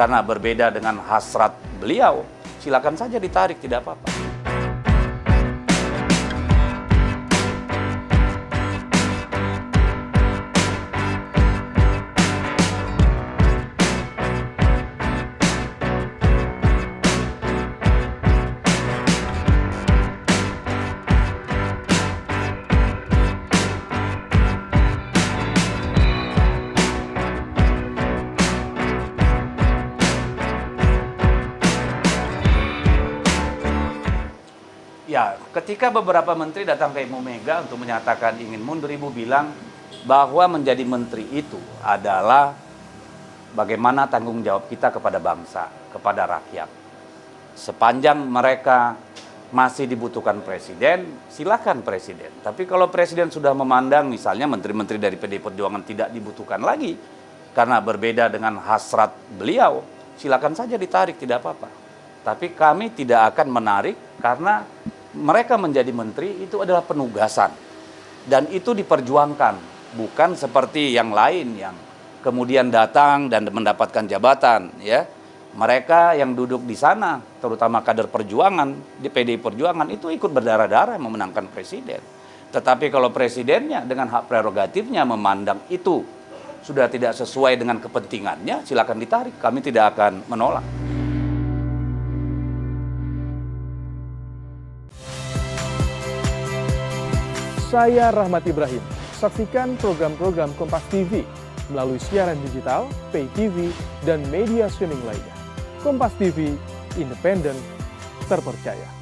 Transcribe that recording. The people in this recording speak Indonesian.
karena berbeda dengan hasrat beliau, silakan saja ditarik, tidak apa-apa. Ya, ketika beberapa menteri datang ke Ibu Mega untuk menyatakan ingin mundur, Ibu bilang bahwa menjadi menteri itu adalah bagaimana tanggung jawab kita kepada bangsa, kepada rakyat. Sepanjang mereka masih dibutuhkan presiden, silakan presiden. Tapi kalau presiden sudah memandang misalnya menteri-menteri dari PDI Perjuangan tidak dibutuhkan lagi karena berbeda dengan hasrat beliau, silakan saja ditarik, tidak apa-apa. Tapi kami tidak akan menarik karena mereka menjadi menteri itu adalah penugasan dan itu diperjuangkan, bukan seperti yang lain yang kemudian datang dan mendapatkan jabatan, ya. Mereka yang duduk di sana, terutama kader perjuangan di PDI Perjuangan itu ikut berdarah-darah memenangkan presiden. Tetapi kalau presidennya dengan hak prerogatifnya memandang itu sudah tidak sesuai dengan kepentingannya, silakan ditarik. Kami tidak akan menolak. Saya Rahmat Ibrahim. Saksikan program-program Kompas TV melalui siaran digital, pay TV, dan media streaming lainnya. Kompas TV, independen, terpercaya.